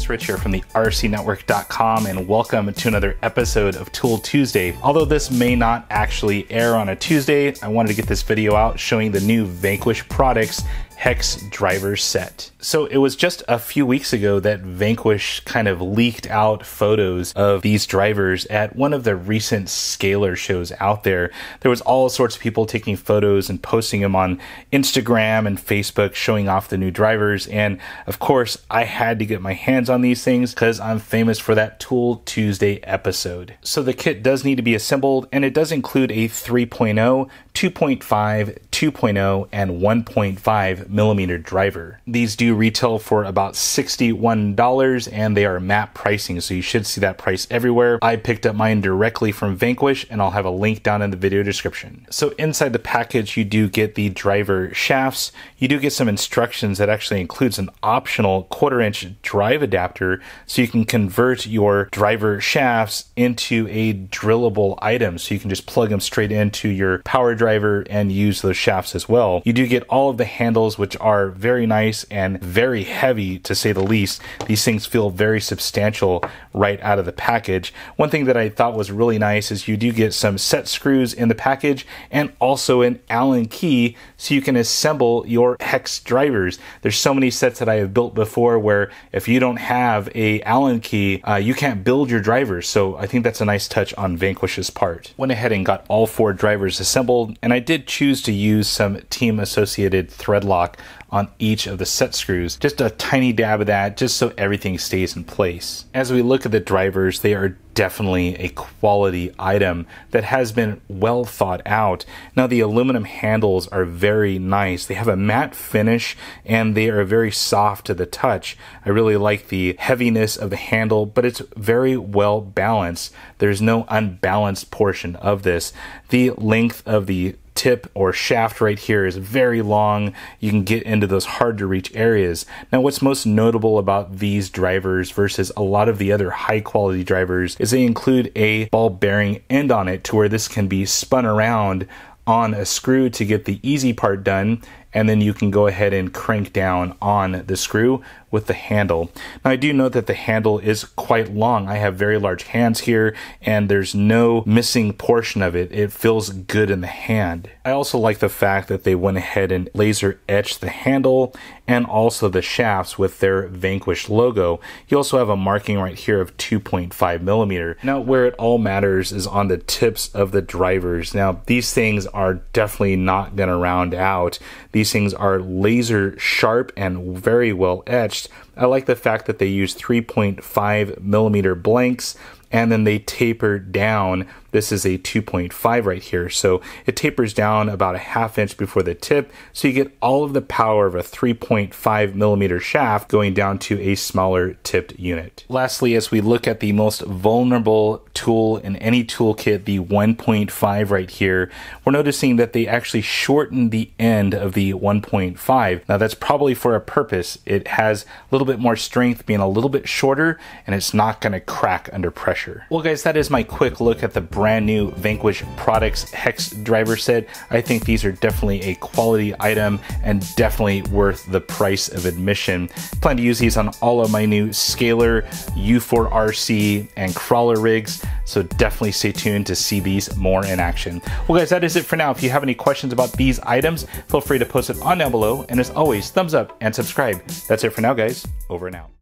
Rich here from the rcnetwork.com, and welcome to another episode of Tool Tuesday. Although this may not actually air on a Tuesday, I wanted to get this video out showing the new Vanquish products hex driver set. So it was just a few weeks ago that Vanquish kind of leaked out photos of these drivers at one of the recent scalar shows out there. There was all sorts of people taking photos and posting them on Instagram and Facebook showing off the new drivers, and of course I had to get my hands on these things because I'm famous for that Tool Tuesday episode. So the kit does need to be assembled, and it does include a 3.0, 2.5, 2.0, and 1.5 millimeter driver. These do retail for about $61, and they are MAP pricing, so you should see that price everywhere. I picked up mine directly from Vanquish, and I'll have a link down in the video description. So inside the package, you do get the driver shafts. You do get some instructions that actually includes an optional 1/4-inch drive adapter, so you can convert your driver shafts into a drillable item, so you can just plug them straight into your power driver and use those shafts as well. You do get all of the handles, which are very nice and very heavy, to say the least. These things feel very substantial right out of the package. One thing that I thought was really nice is you do get some set screws in the package and also an Allen key, so you can assemble your hex drivers. There's so many sets that I have built before where if you don't have a Allen key, you can't build your drivers. So I think that's a nice touch on Vanquish's part. Went ahead and got all 4 drivers assembled, and I did choose to use some team associated thread lock on each of the set screws. Just a tiny dab of that, just so everything stays in place. As we look at the drivers, they are definitely a quality item that has been well thought out. Now the aluminum handles are very nice. They have a matte finish and they are very soft to the touch. I really like the heaviness of the handle, but it's very well balanced. There's no unbalanced portion of this. The length of the tip or shaft right here is very long. You can get into those hard to reach areas. Now what's most notable about these drivers versus a lot of the other high quality drivers is they include a ball bearing end on it, to where this can be spun around on a screw to get the easy part done, and then you can go ahead and crank down on the screw with the handle. Now I do note that the handle is quite long. I have very large hands here, and there's no missing portion of it. It feels good in the hand. I also like the fact that they went ahead and laser etched the handle and also the shafts with their Vanquish logo. You also have a marking right here of 2.5 millimeter. Now where it all matters is on the tips of the drivers. Now these things are definitely not going to round out. These things are laser sharp and very well etched. I like the fact that they use 3.5 millimeter blanks, and then they taper down. This is a 2.5 right here, so it tapers down about a 1/2 inch before the tip, so you get all of the power of a 3.5 millimeter shaft going down to a smaller tipped unit. Lastly, as we look at the most vulnerable tool in any toolkit, the 1.5 right here, we're noticing that they actually shorten the end of the 1.5. Now that's probably for a purpose. It has a little bit more strength being a little bit shorter, and it's not going to crack under pressure. Well guys, that is my quick look at the brand new Vanquish products hex driver set. I think these are definitely a quality item and definitely worth the price of admission. Plan to use these on all of my new scalar, U4RC, and crawler rigs, so definitely stay tuned to see these more in action. Well guys, that is it for now. If you have any questions about these items, feel free to post it on down below, and as always, thumbs up and subscribe. That's it for now guys, over and out.